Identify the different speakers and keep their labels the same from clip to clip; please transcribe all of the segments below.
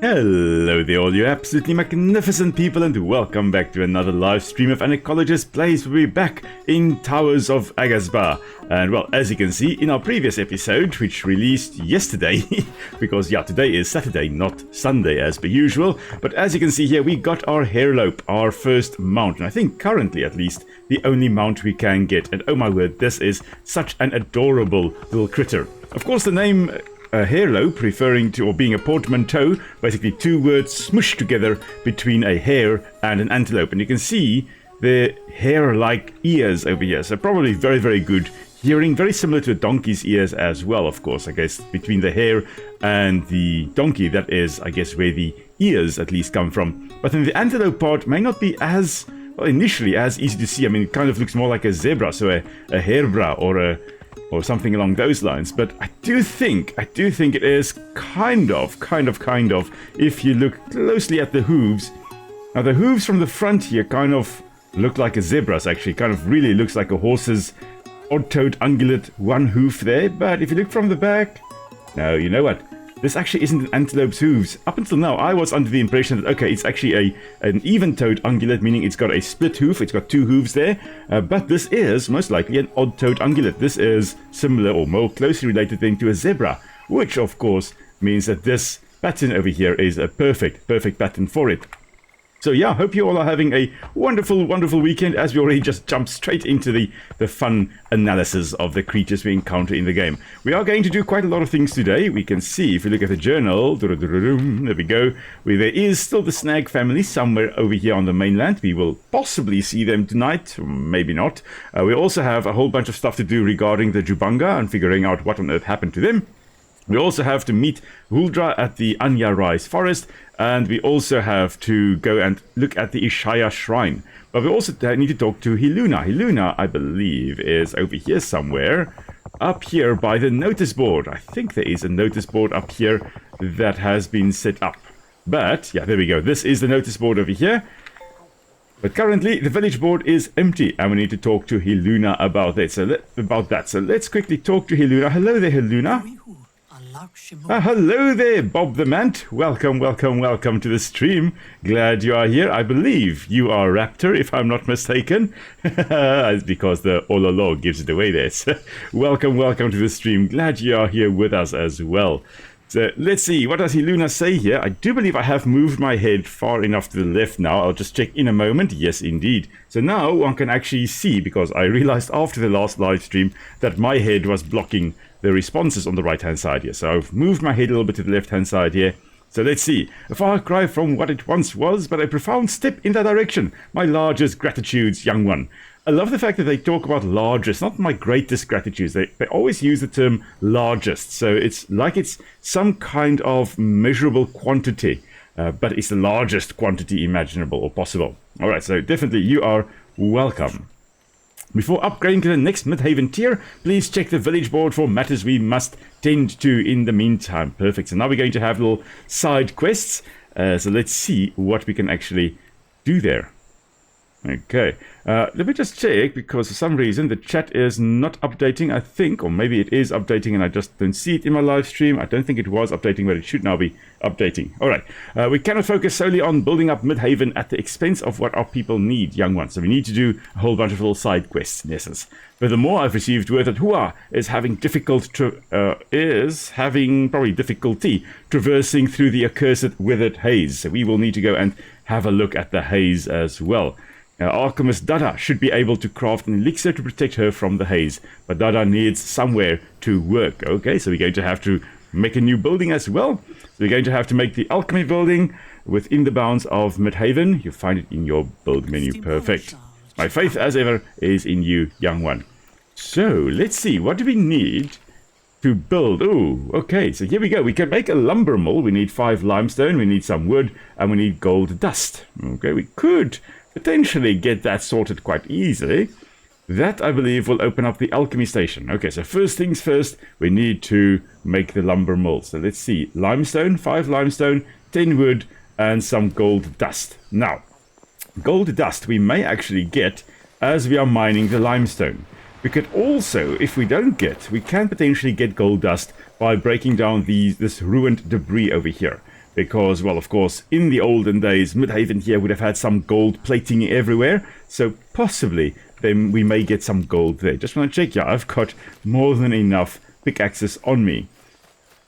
Speaker 1: Hello there all you absolutely magnificent people, and welcome back to another live stream of An Ecologist Plays. We'll be back in Towers of Aghasba. And well, as you can see in our previous episode, which released yesterday, because yeah, today is Saturday, not Sunday as per usual, but as you can see here, we got our hairlope, our first mount, and I think currently at least the only mount we can get. And oh my word, this is such an adorable little critter. Of course, the name a hairlope, referring to or being a portmanteau, basically two words smushed together between a hare and an antelope. And you can see the hair-like ears over here, so probably very, very good hearing, very similar to a donkey's ears as well, of course. I guess between the hare and the donkey, that is, I guess, where the ears at least come from. But then the antelope part may not be as, well, initially as easy to see. I mean, it kind of looks more like a zebra, so a hairbra or something along those lines. But I do think it is kind of, if you look closely at the hooves. Now the hooves from the front here kind of look like a zebra's, actually. Kind of really looks like a horse's odd-toed ungulate one hoof there. But if you look from the back, no, you know what? This actually isn't an antelope's hooves. Up until now, I was under the impression that, okay, it's actually an even-toed ungulate, meaning it's got a split hoof, it's got two hooves there, but this is most likely an odd-toed ungulate. This is similar or more closely related then to a zebra, which of course means that this pattern over here is a perfect pattern for it. So yeah, hope you all are having a wonderful weekend, as we already just jumped straight into the fun analysis of the creatures we encounter in the game. We are going to do quite a lot of things today. We can see, if you look at the journal, there we go, there is still the snag family somewhere over here on the mainland. We will possibly see them tonight, maybe not. We also have a whole bunch of stuff to do regarding the Jubanga and figuring out what on earth happened to them. We also have to meet Huldra at the Anya Rice Forest, and we also have to go and look at the Ishaya Shrine. But we also need to talk to Hiluna. Hiluna, I believe, is over here somewhere, up here by the notice board. I think there is a notice board up here that has been set up. But, yeah, there we go. This is the notice board over here. But currently, the village board is empty, and we need to talk to Hiluna about that. So let's quickly talk to Hiluna. Hello there, Hiluna. Hello there, Bob the Mant. Welcome to the stream. Glad you are here. I believe you are Raptor, if I'm not mistaken. It's because the Ololo gives it away there. So, welcome to the stream. Glad you are here with us as well. So let's see, what does Hiluna say here? I do believe I have moved my head far enough to the left now. I'll just check in a moment. Yes, indeed. So now one can actually see, because I realized after the last live stream that my head was blocking the responses on the right hand side here. So I've moved my head a little bit to the left hand side here. So let's see. A far cry from what it once was, but a profound step in that direction. My largest gratitudes, young one. I love the fact that they talk about largest, not my greatest gratitudes. They always use the term largest. So it's like it's some kind of measurable quantity, but it's the largest quantity imaginable or possible. All right, so definitely you are welcome. Before upgrading to the next Midhaven tier, please check the village board for matters we must tend to in the meantime. Perfect. So now we're going to have little side quests. So let's see what we can actually do there. Okay, let me just check, because for some reason the chat is not updating, I think, or maybe it is updating and I just don't see it in my live stream. I don't think it was updating, but it should now be updating. All right, we cannot focus solely on building up Midhaven at the expense of what our people need, young ones. So we need to do a whole bunch of little side quests, in essence. Furthermore, I've received word that Hua is having probably difficulty traversing through the accursed withered haze. So we will need to go and have a look at the haze as well. Alchemist Dada should be able to craft an elixir to protect her from the haze, but Dada needs somewhere to work. Okay, so we're going to have to make a new building as well. So we're going to have to make the alchemy building within the bounds of Midhaven. You find it in your build menu. Perfect. My faith, as ever, is in you, young one. So let's see, what do we need to build? Oh, okay, so here we go. We can make a lumber mill. We need 5 limestone, we need some wood, and we need gold dust. Okay, we could potentially get that sorted quite easily. That, I believe, will open up the alchemy station. Okay, so first things first, we need to make the lumber mill. So let's see, limestone, 5 limestone, 10 wood, and some gold dust. Now, gold dust we may actually get as we are mining the limestone. We could also, if we don't get, we can potentially get gold dust by breaking down this ruined debris over here. because, well, of course, in the olden days, Midhaven here would have had some gold plating everywhere, so possibly then we may get some gold there. Just want to check. Yeah, I've got more than enough pickaxes on me.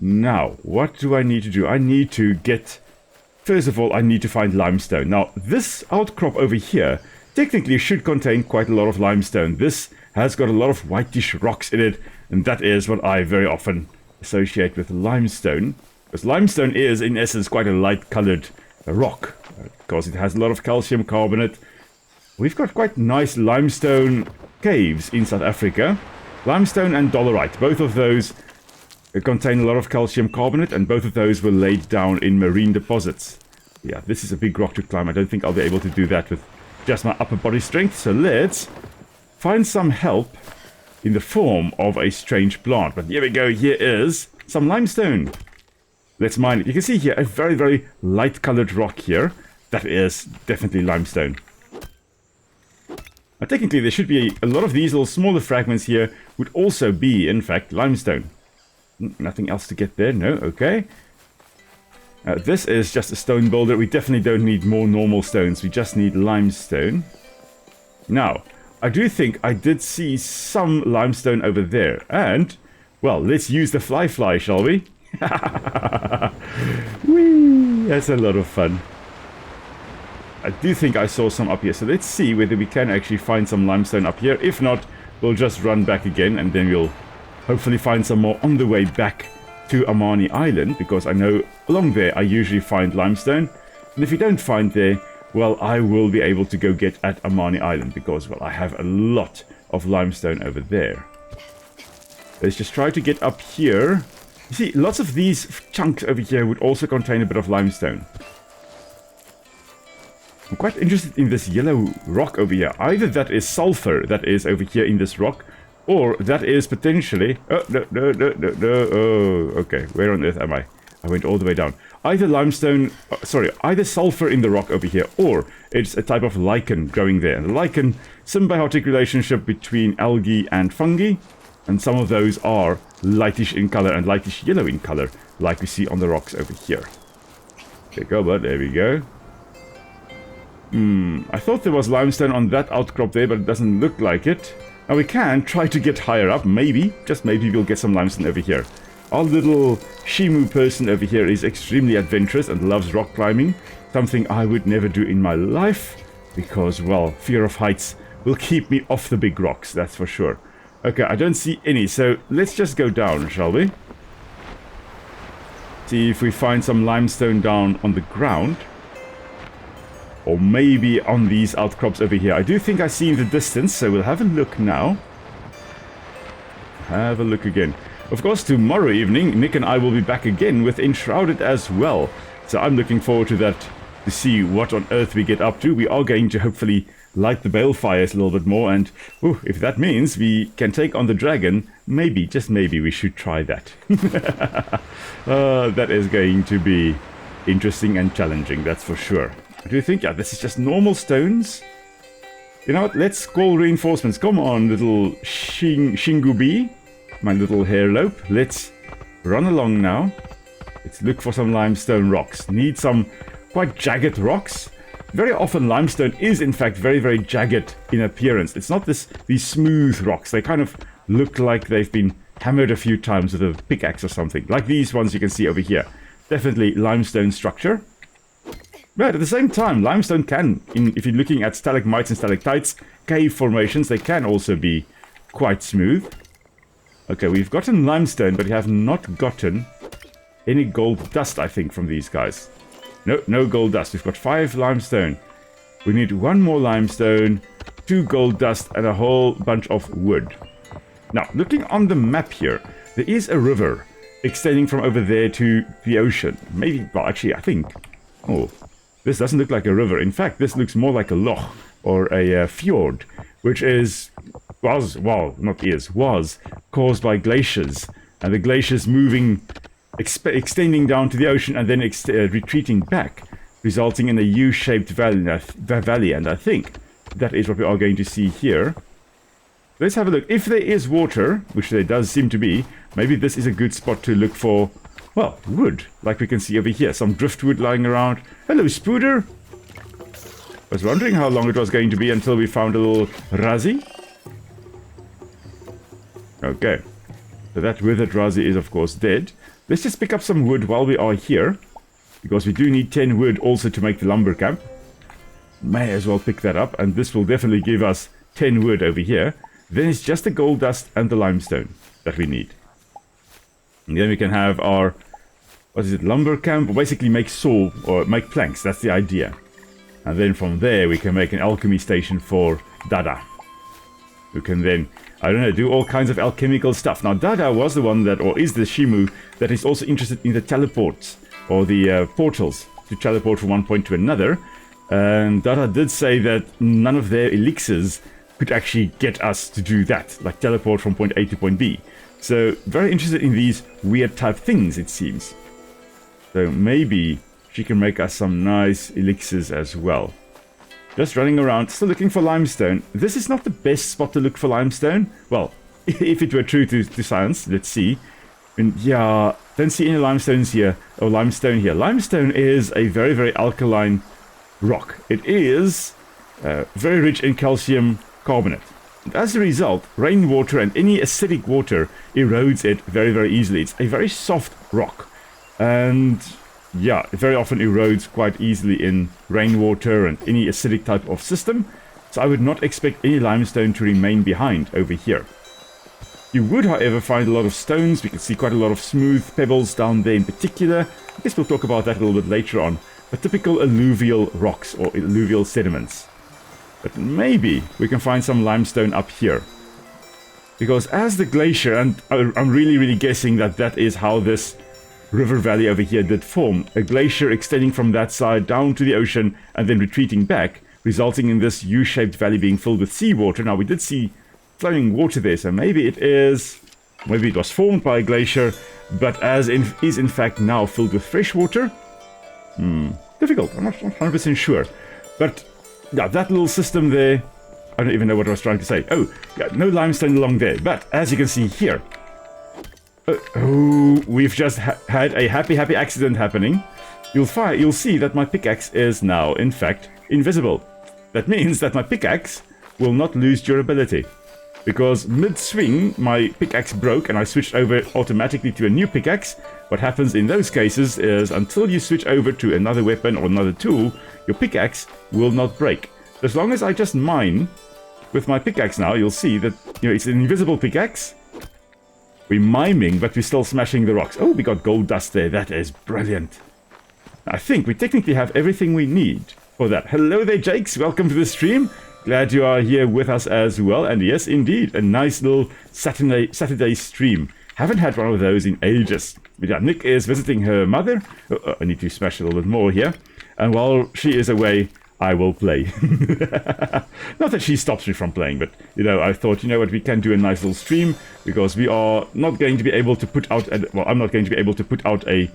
Speaker 1: Now, what do I need to do? I need to get... First of all, I need to find limestone. Now, this outcrop over here technically should contain quite a lot of limestone. This has got a lot of whitish rocks in it, and that is what I very often associate with limestone. Because limestone is, in essence, quite a light-colored rock, because it has a lot of calcium carbonate. We've got quite nice limestone caves in South Africa. Limestone and dolerite, both of those contain a lot of calcium carbonate, and both of those were laid down in marine deposits. Yeah, this is a big rock to climb. I don't think I'll be able to do that with just my upper body strength, so let's find some help in the form of a strange plant. But here we go, here is some limestone. Let's mine it. You can see here a very, very light-colored rock here. That is definitely limestone. Now, technically, there should be a lot of these little smaller fragments here would also be, in fact, limestone. Nothing else to get there. No, okay. This is just a stone boulder. We definitely don't need more normal stones. We just need limestone. Now, I do think I did see some limestone over there. And, well, let's use the fly, shall we? Whee! That's a lot of fun. I do think I saw some up here. So let's see whether we can actually find some limestone up here. If not, we'll just run back again, and then we'll hopefully find some more on the way back to Amani Island, because I know along there I usually find limestone. And if you don't find there, well, I will be able to go get at Amani Island, because, well, I have a lot of limestone over there. Let's just try to get up here. You see, lots of these chunks over here would also contain a bit of limestone. I'm quite interested in this yellow rock over here. Either that is sulfur that is over here in this rock, or that is potentially... Oh, no. Oh, okay. Where on earth am I? I went all the way down. Either limestone... either sulfur in the rock over here, or it's a type of lichen growing there. And the lichen, symbiotic relationship between algae and fungi, and some of those are lightish in color and lightish yellow in color, like we see on the rocks over here. Okay, go, bud. There we go. I thought there was limestone on that outcrop there, but it doesn't look like it. Now we can try to get higher up. Maybe, just maybe, we'll get some limestone over here. Our little Shimu person over here is extremely adventurous and loves rock climbing. Something I would never do in my life, because, well, fear of heights will keep me off the big rocks, that's for sure. Okay, I don't see any, so let's just go down, shall we? See if we find some limestone down on the ground. Or maybe on these outcrops over here. I do think I see in the distance, so we'll have a look now. Have a look again. Of course, tomorrow evening, Nick and I will be back again with Enshrouded as well. So I'm looking forward to that, to see what on earth we get up to. We are going to hopefully light the balefires a little bit more, and if that means we can take on the dragon, maybe, just maybe, we should try that. That is going to be interesting and challenging, that's for sure. Do you think? Yeah, this is just normal stones. You know what? Let's call reinforcements. Come on, little Shingubi. My little hairlope. Let's run along now. Let's look for some limestone rocks. Need some quite jagged rocks. Very often limestone is, in fact, very, very jagged in appearance. It's not these smooth rocks. They kind of look like they've been hammered a few times with a pickaxe or something. Like these ones you can see over here. Definitely limestone structure. But at the same time, limestone can, if you're looking at stalagmites and stalactites, cave formations, they can also be quite smooth. Okay, we've gotten limestone, but we have not gotten any gold dust, I think, from these guys. No gold dust. We've got 5 limestone. We need 1 more limestone, 2 gold dust, and a whole bunch of wood. Now, looking on the map here, there is a river extending from over there to the ocean. Maybe, well, actually, I think... Oh... This doesn't look like a river. In fact, this looks more like a loch or a fjord, which was caused by glaciers, and the glaciers moving, extending down to the ocean and then retreating back, resulting in a U-shaped valley. And I think that is what we are going to see here. Let's have a look. If there is water, which there does seem to be, maybe this is a good spot to look for well, wood, like we can see over here. Some driftwood lying around. Hello, Spooder. I was wondering how long it was going to be until we found a little Razi. Okay. So that withered Razi is, of course, dead. Let's just pick up some wood while we are here, because we do need 10 wood also to make the lumber camp. May as well pick that up, and this will definitely give us 10 wood over here. Then it's just the gold dust and the limestone that we need. And then we can have our, what is it, lumber camp, basically make saw or make planks. That's the idea. And then from there we can make an alchemy station for Dada, who can then, I don't know, do all kinds of alchemical stuff. Now Dada was the one that, or is the Shimu that is also interested in the teleports or the portals to teleport from one point to another. And Dada did say that none of their elixirs could actually get us to do that, like teleport from point A to point B. So very interested in these weird type things, it seems. So maybe she can make us some nice elixirs as well. Just running around, still looking for limestone. This is not the best spot to look for limestone. Well, if it were true to science, let's see. And yeah, don't see any limestones here, or limestone here. Limestone is a very, very alkaline rock. It is very rich in calcium carbonate. And as a result, rainwater and any acidic water erodes it very, very easily. It's a very soft rock. And yeah, it very often erodes quite easily in rainwater and any acidic type of system. So I would not expect any limestone to remain behind over here. You would, however, find a lot of stones. We can see quite a lot of smooth pebbles down there in particular. I guess we'll talk about that a little bit later on. The typical alluvial rocks or alluvial sediments. But maybe we can find some limestone up here. Because as the glacier, and I'm really guessing that that is how this river valley over here did form. A glacier extending from that side down to the ocean and then retreating back, resulting in this U-shaped valley being filled with seawater. Now we did see flowing water there, so maybe it was formed by a glacier, but is in fact now filled with fresh water. Difficult, I'm not 100% sure. But yeah, that little system there, I don't even know what I was trying to say. Oh, yeah, no limestone along there, but as you can see here, we've just had a happy accident happening. You'll see that my pickaxe is now, in fact, invisible. That means that my pickaxe will not lose durability. Because mid-swing, my pickaxe broke and I switched over automatically to a new pickaxe. What happens in those cases is until you switch over to another weapon or another tool, your pickaxe will not break. As long as I just mine with my pickaxe now, you'll see that it's an invisible pickaxe. We're miming, but we're still smashing the rocks. Oh, we got gold dust there. That is brilliant. I think we technically have everything we need for that. Hello there, Jakes. Welcome to the stream. Glad you are here with us as well. And yes, indeed, a nice little Saturday stream. Haven't had one of those in ages. But yeah, Nick is visiting her mother. I need to smash a little bit more here. And while she is away, I will play. Not that she stops me from playing, but I thought, what, we can do a nice little stream because we are not going to be able to put out, I'm not going to be able to put out an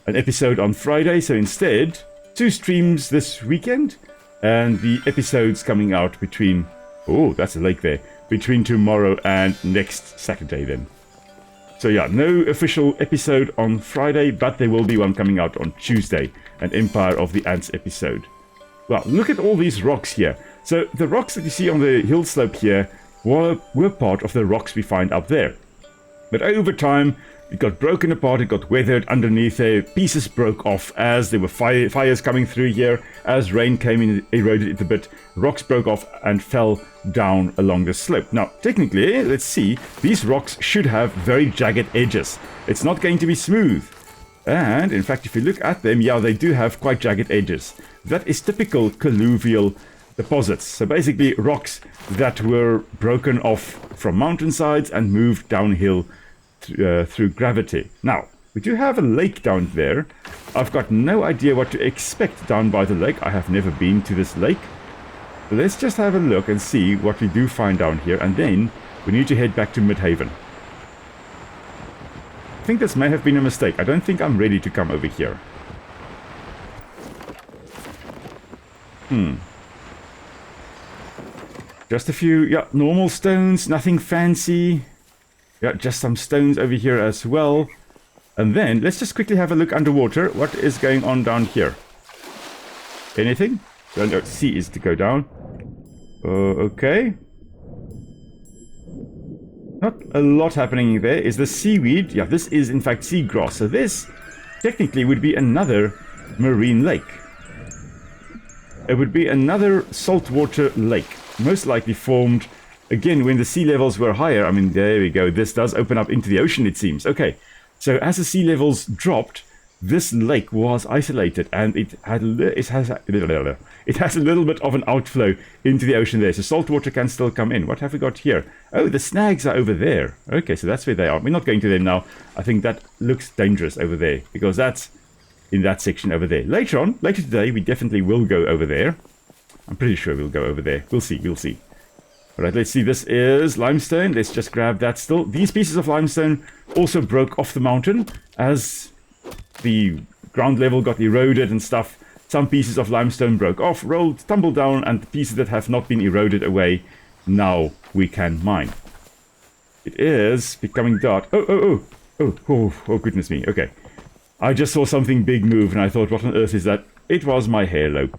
Speaker 1: episode on Friday. So instead, 2 streams this weekend, and the episodes coming out between, oh, that's a lake there, between tomorrow and next Saturday then. So yeah, no official episode on Friday, but there will be one coming out on Tuesday, an Empire of the Ants episode. Well, look at all these rocks here. So the rocks that you see on the hill slope here were part of the rocks we find up there. But over time, it got broken apart, it got weathered underneath there, pieces broke off as there were fires coming through here, as rain came in, eroded it a bit, rocks broke off and fell down along the slope. Now, technically, let's see, these rocks should have very jagged edges. It's not going to be smooth. And, in fact, if you look at them, yeah, they do have quite jagged edges. That is typical colluvial deposits. So basically, rocks that were broken off from mountainsides and moved downhill through gravity. Now, we do have a lake down there. I've got no idea what to expect down by the lake. I have never been to this lake. But let's just have a look and see what we do find down here. And then we need to head back to Midhaven. I think this may have been a mistake. I don't think I'm ready to come over here. Just a few, yeah, normal stones, nothing fancy. Yeah, just some stones over here as well. And then let's just quickly have a look underwater. What is going on down here? Anything? So C is to go down. Okay. Not a lot happening there. Is the seaweed? Yeah, this is in fact seagrass. So this technically would be another marine lake. It would be another saltwater lake. Most likely formed, again, when the sea levels were higher. I mean, there we go. This does open up into the ocean, it seems. Okay. So as the sea levels dropped, this lake was isolated, and it has a little bit of an outflow into the ocean there. So salt water can still come in. What have we got here? Oh, the snags are over there. Okay, so that's where they are. We're not going to them now. I think that looks dangerous over there, because that's in that section over there. Later today, we definitely will go over there. I'm pretty sure we'll go over there. We'll see. All right, let's see. This is limestone. Let's just grab that still. These pieces of limestone also broke off the mountain as the ground level got eroded and stuff. Some pieces of limestone broke off, rolled, tumbled down, and the pieces that have not been eroded away, now we can mine. It is becoming dark. Oh, goodness me. Okay. I just saw something big move, and I thought, what on earth is that? It was my hairlope.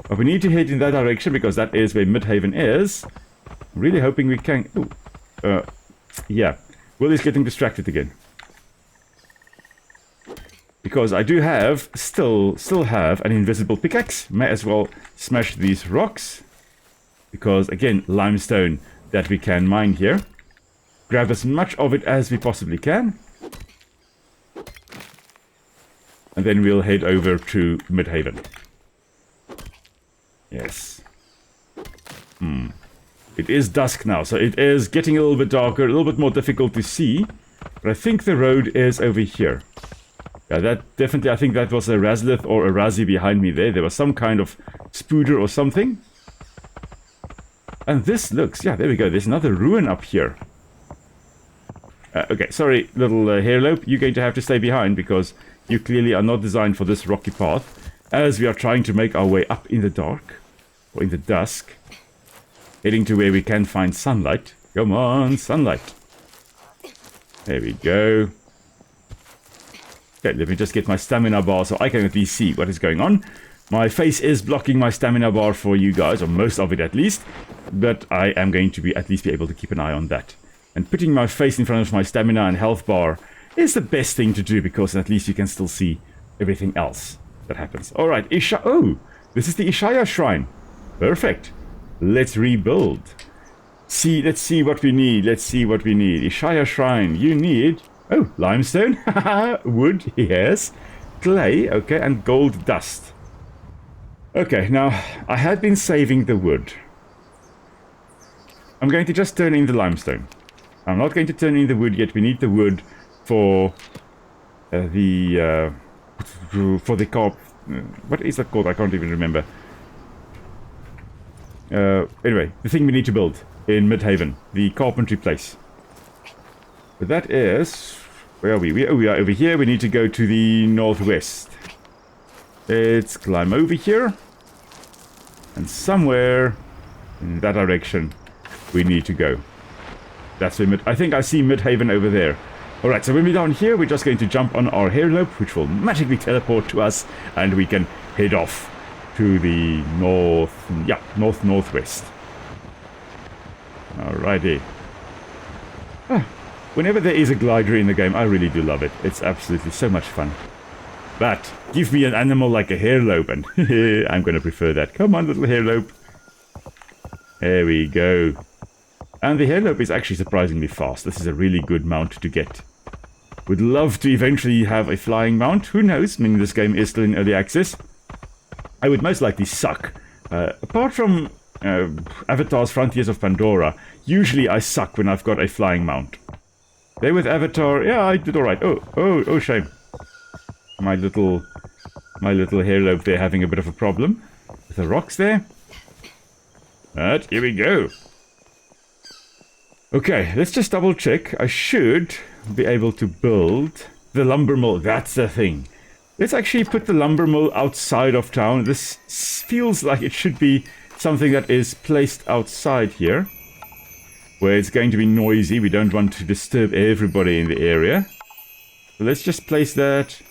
Speaker 1: But we need to head in that direction, because that is where Midhaven is. I'm really hoping we can... yeah. Will is getting distracted again. Because I do have, still have an invisible pickaxe. May as well smash these rocks. Because, again, limestone that we can mine here. Grab as much of it as we possibly can. And then we'll head over to Midhaven. Yes. It is dusk now, so it is getting a little bit darker, a little bit more difficult to see. But I think the road is over here. Yeah, that definitely, I think that was a Razlith or a Razi behind me there. There was some kind of spooder or something. And this looks, yeah, there we go. There's another ruin up here. Okay, sorry, little hairlope. You're going to have to stay behind, because you clearly are not designed for this rocky path, as we are trying to make our way up in the dark, or in the dusk, heading to where we can find sunlight. Come on, sunlight. There we go. Okay, let me just get my stamina bar so I can at least see what is going on. My face is blocking my stamina bar for you guys, or most of it at least, but I am going to at least be able to keep an eye on that. And putting my face in front of my stamina and health bar is the best thing to do, because at least you can still see everything else that happens. Alright, oh, this is the Ishaya shrine. Perfect. Let's rebuild. Let's see what we need. Ishaya shrine, you need... Oh, limestone, wood, yes, clay, okay, and gold dust. Okay, now, I had been saving the wood. I'm going to just turn in the limestone. I'm not going to turn in the wood yet. We need the wood for the carp... what is that called? I can't even remember. Anyway, the thing we need to build in Midhaven, the carpentry place. But that is... Where are we? We are over here. We need to go to the northwest. Let's climb over here. And somewhere in that direction we need to go. That's where I think I see Midhaven over there. Alright, so when we're down here, we're just going to jump on our hairlope, which will magically teleport to us, and we can head off to the northwest. Alrighty. Whenever there is a glider in the game, I really do love it. It's absolutely so much fun. But give me an animal like a hairlope, and I'm going to prefer that. Come on, little hairlope. There we go. And the hairlope is actually surprisingly fast. This is a really good mount to get. Would love to eventually have a flying mount. Who knows? I mean, this game is still in early access. I would most likely suck. Apart from Avatar's Frontiers of Pandora, usually I suck when I've got a flying mount. There with Avatar, yeah, I did alright. Oh, shame. My little hairlope there having a bit of a problem with the rocks there. But here we go. Okay, let's just double check. I should be able to build the lumber mill. That's the thing. Let's actually put the lumber mill outside of town. This feels like it should be something that is placed outside here, where it's going to be noisy. We don't want to disturb everybody in the area. Let's just place that,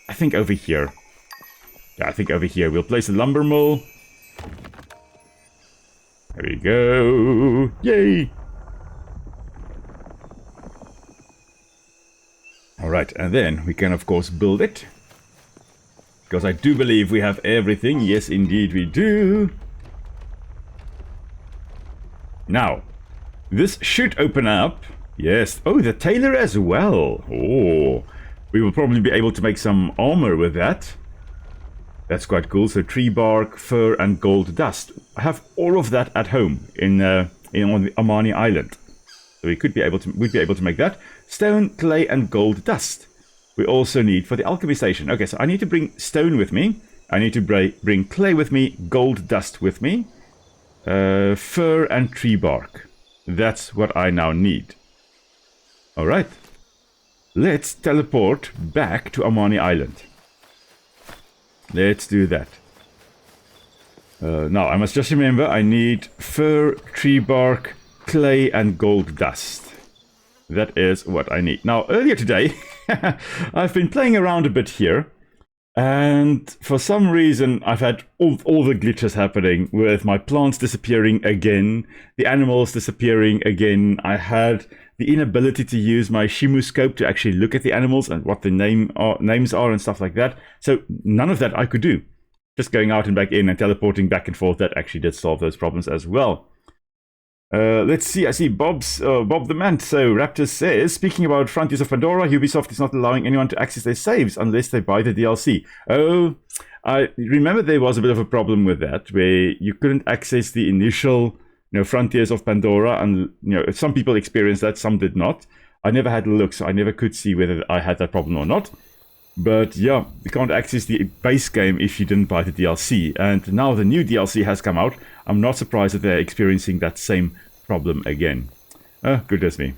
Speaker 1: I think, over here. Yeah, I think over here. We'll place a lumber mill. There we go. Yay! Alright, and then we can, of course, build it. Because I do believe we have everything. Yes, indeed we do. Now, this should open up. Yes. Oh, the tailor as well. Oh, we will probably be able to make some armor with that. That's quite cool. So tree bark, fur, and gold dust. I have all of that at home on the Amani Island. So we'd be able to make that. Stone, clay, and gold dust. We also need for the alchemy station. Okay, so I need to bring stone with me. I need to bring clay with me, gold dust with me, fur and tree bark. That's what I now need. All right. Let's teleport back to Amani Island. Let's do that. Now, I must just remember I need fur, tree bark, clay, and gold dust. That is what I need. Now, earlier today, I've been playing around a bit here. And for some reason, I've had all the glitches happening with my plants disappearing again, the animals disappearing again. I had the inability to use my Shimu scope to actually look at the animals and what the names are and stuff like that. So none of that I could do. Just going out and back in and teleporting back and forth, that actually did solve those problems as well. Let's see, I see Bob the Man. So Raptor says, speaking about Frontiers of Pandora, Ubisoft is not allowing anyone to access their saves unless they buy the DLC. Oh, I remember there was a bit of a problem with that, where you couldn't access the initial, Frontiers of Pandora, and some people experienced that, some did not. I never had a look, so I never could see whether I had that problem or not. But yeah, you can't access the base game if you didn't buy the DLC. And now the new DLC has come out. I'm not surprised that they're experiencing that same problem again. Oh, goodness me.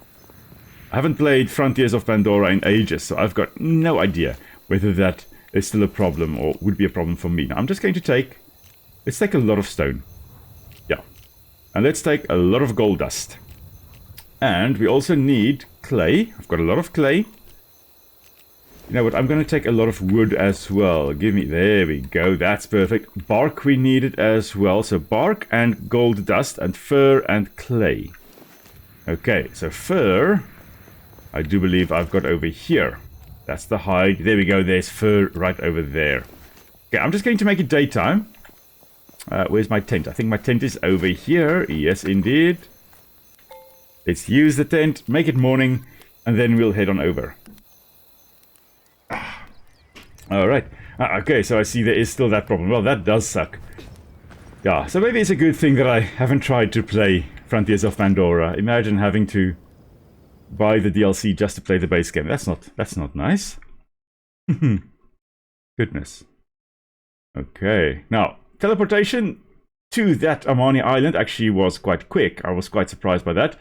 Speaker 1: I haven't played Frontiers of Pandora in ages, so I've got no idea whether that is still a problem or would be a problem for me. Now, I'm just going to let's take a lot of stone. Yeah. And let's take a lot of gold dust. And we also need clay. I've got a lot of clay. You know what, I'm going to take a lot of wood as well. There we go, that's perfect. Bark we needed as well. So bark and gold dust and fur and clay. Okay, so fur, I do believe I've got over here. That's the hide. There we go, there's fur right over there. Okay, I'm just going to make it daytime. Where's my tent? I think my tent is over here. Yes, indeed. Let's use the tent, make it morning, and then we'll head on over. Alright, okay, so I see there is still that problem. Well, that does suck. Yeah, so maybe it's a good thing that I haven't tried to play Frontiers of Pandora. Imagine having to buy the DLC just to play the base game. That's not nice. Goodness. Okay, now, teleportation to that Amani Island actually was quite quick. I was quite surprised by that.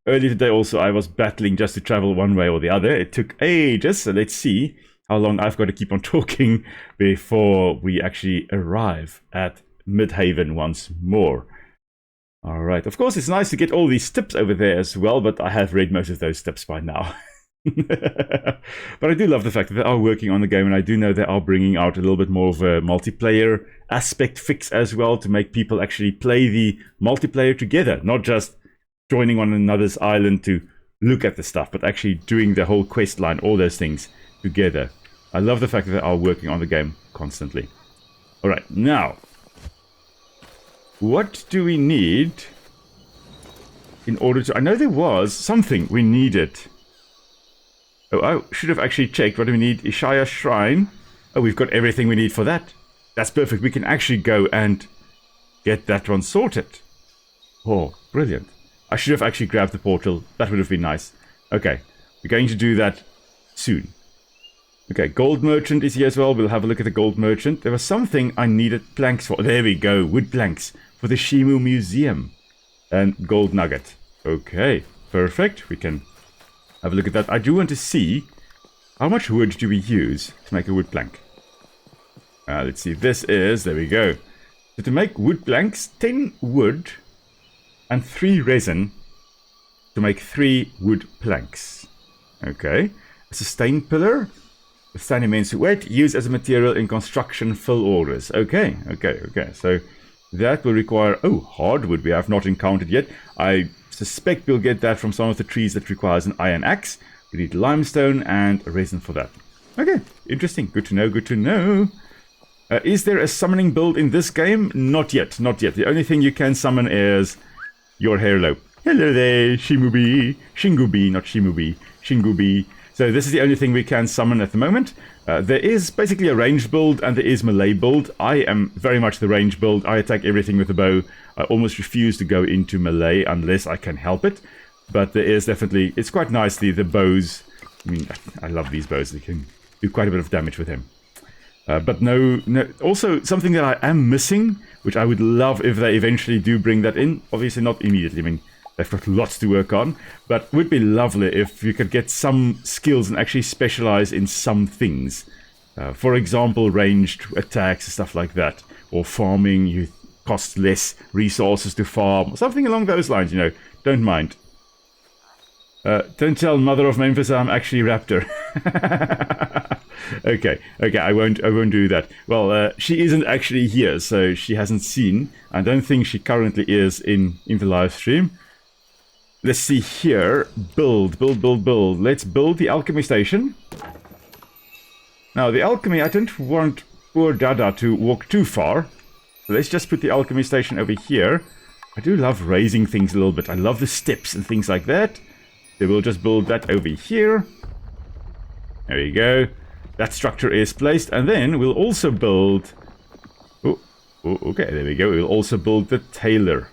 Speaker 1: Earlier today also I was battling just to travel one way or the other. It took ages, so let's see how long I've got to keep on talking before we actually arrive at Midhaven once more. Alright, of course it's nice to get all these tips over there as well, but I have read most of those tips by now. But I do love the fact that they are working on the game, and I do know they are bringing out a little bit more of a multiplayer aspect fix as well, to make people actually play the multiplayer together, not just joining on another's island to look at the stuff, but actually doing the whole quest line, all those things together. I love the fact that they are working on the game constantly. Alright, now, what do we need in order to... I know there was something we needed. Oh, I should have actually checked. What do we need? Ishaya Shrine. Oh, we've got everything we need for that. That's perfect. We can actually go and get that one sorted. Oh, brilliant. I should have actually grabbed the portal. That would have been nice. Okay, we're going to do that soon. Okay, gold merchant is here as well. We'll have a look at the gold merchant. There was something I needed planks for. There we go, wood planks for the Shimu Museum. And gold nugget. Okay, perfect. We can have a look at that. I do want to see how much wood do we use to make a wood plank. Let's see, this is, there we go. So to make wood planks, 10 wood and 3 resin to make 3 wood planks. Okay. Sustained pillar. Withstand immense weight. Used as a material in construction fill orders. Okay. So that will require... Oh, hardwood we have not encountered yet. I suspect we'll get that from some of the trees that requires an iron axe. We need limestone and resin for that. Okay, interesting. Good to know. Is there a summoning build in this game? Not yet. The only thing you can summon is your hairlope. Hello there, Shimubi. Shingubi, not Shimubi. Shingubi. So this is the only thing we can summon at the moment. There is basically a range build and there is melee build. I am very much the range build. I attack everything with a bow. I almost refuse to go into melee unless I can help it. But there is definitely... It's quite nicely, the bows. I mean, I love these bows. You can do quite a bit of damage with them. But no, also something that I am missing, which I would love if they eventually do bring that in. Obviously not immediately, I mean, they've got lots to work on. But it would be lovely if you could get some skills and actually specialize in some things. For example, ranged attacks, stuff like that. Or farming, you cost less resources to farm. Something along those lines, you know. Don't mind. Don't tell Mother of Memphis I'm actually Raptor. Okay, I won't do that. Well, she isn't actually here, so she hasn't seen. I don't think she currently is in the live stream. Let's see here. Build. Let's build the alchemy station. Now, the alchemy, I don't want poor Dada to walk too far. So let's just put the alchemy station over here. I do love raising things a little bit. I love the steps and things like that. So we'll just build that over here. There you go. That structure is placed. And then we'll also build... Oh, okay, there we go. We'll also build the tailor.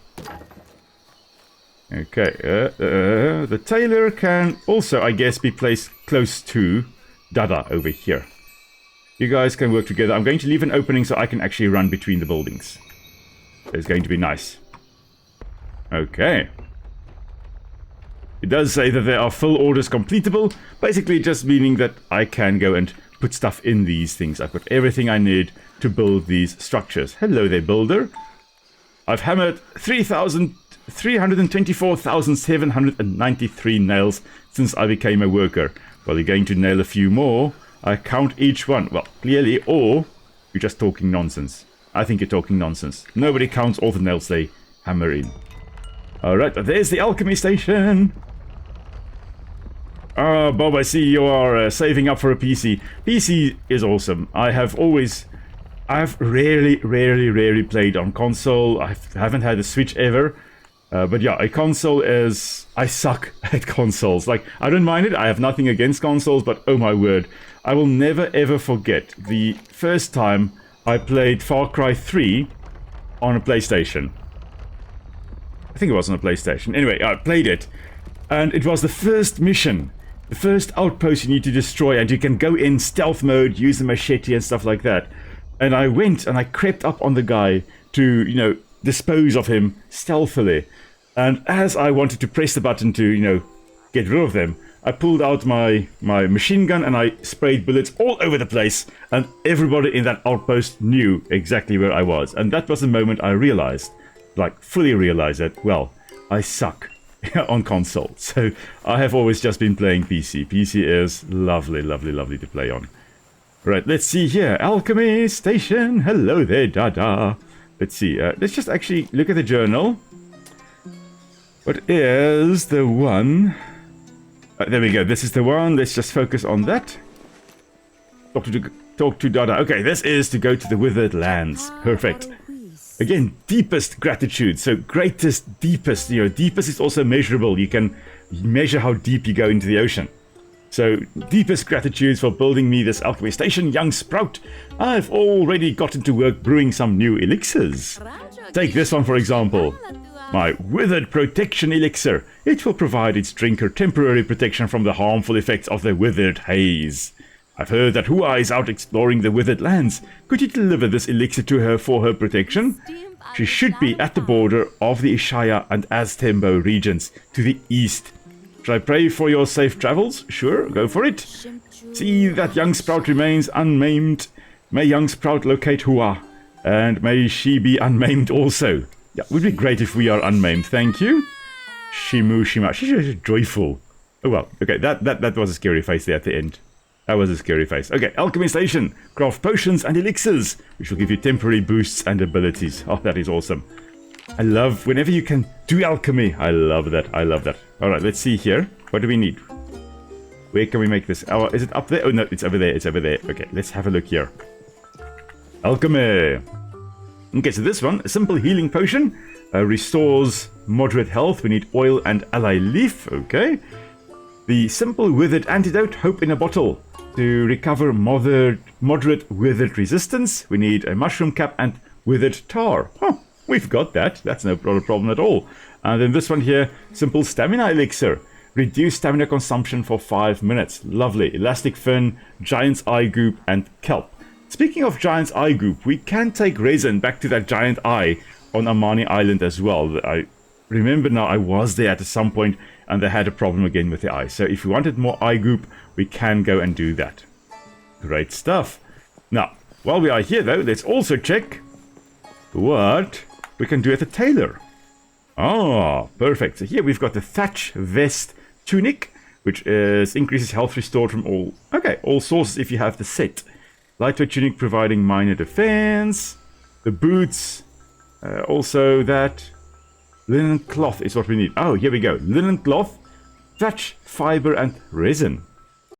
Speaker 1: Okay, the tailor can also, I guess, be placed close to Dada over here. You guys can work together. I'm going to leave an opening so I can actually run between the buildings. It's going to be nice. Okay. It does say that there are full orders completable, basically just meaning that I can go and put stuff in these things. I've got everything I need to build these structures. Hello there, builder. I've hammered 324,793 nails since I became a worker. Well, you're going to nail a few more. I count each one. Well, clearly, or you're just talking nonsense. I think you're talking nonsense. Nobody counts all the nails they hammer in. Alright, there's the alchemy station. Ah, Bob, I see you are saving up for a PC. PC is awesome. I've rarely played on console. I haven't had a Switch ever. But yeah, a console is... I suck at consoles. Like, I don't mind it. I have nothing against consoles, but oh my word. I will never ever forget the first time I played Far Cry 3 on a PlayStation. I think it was on a PlayStation. Anyway, I played it. And it was the first mission. The first outpost you need to destroy, and you can go in stealth mode, use the machete and stuff like that. And I went and I crept up on the guy to, you know, dispose of him stealthily. And as I wanted to press the button to, you know, get rid of them, I pulled out my machine gun and I sprayed bullets all over the place. And everybody in that outpost knew exactly where I was. And that was the moment I realized, like fully realized that, well, I suck on console. So I have always just been playing PC. PC is lovely to play on. Right, let's see here. Alchemy Station. Hello there, Dada. Let's see. Let's just actually look at the journal. What is the one? There we go. This is the one. Let's just focus on that. Talk to Dada. Okay, this is to go to the Withered Lands. Perfect. Again, deepest gratitude. So greatest, deepest. You know, deepest is also measurable. You can measure how deep you go into the ocean. So, deepest gratitude for building me this alchemy station, young sprout. I've already gotten to work brewing some new elixirs. Take this one for example. My Withered Protection Elixir. It will provide its drinker temporary protection from the harmful effects of the Withered Haze. I've heard that Hua is out exploring the Withered Lands. Could you deliver this elixir to her for her protection? She should be at the border of the Ishaya and Aztembo regions to the east. Should I pray for your safe travels? Sure, go for it. See that young sprout remains unmaimed. May young sprout locate Hua, and may she be unmaimed also. Yeah, would be great if we are unmaimed, thank you. Shimu Shima, she's just joyful. Oh well, okay, that was a scary face there at the end. That was a scary face. Okay, alchemy station. Craft potions and elixirs, which will give you temporary boosts and abilities. Oh, that is awesome. I love whenever you can do alchemy. I love that. I love that. All right, let's see here. What do we need? Where can we make this? Oh, is it up there? Oh, no, it's over there. It's over there. Okay, let's have a look here. Alchemy. Okay, so this one, a simple healing potion. Restores moderate health. We need oil and ally leaf. Okay. The simple withered antidote, hope in a bottle. To recover moderate withered resistance, we need a mushroom cap and withered tar. Huh, we've got that. That's not a problem at all. And then this one here, simple stamina elixir. Reduce stamina consumption for 5 minutes. Lovely. Elastic fin, giant's eye goop, and kelp. Speaking of giant's eye goop, we can take resin back to that giant eye on Amani Island as well. I remember now I was there at some point and they had a problem again with the eye. So if we wanted more eye goop, we can go and do that. Great stuff. Now, while we are here though, let's also check what we can do at the tailor. Oh, perfect. So here we've got the thatch vest tunic, which is increases health restored from all sources if you have the set. Lightweight tunic providing minor defense. The boots, also that. Linen cloth is what we need. Oh, here we go. Linen cloth, thatch, fiber, and resin.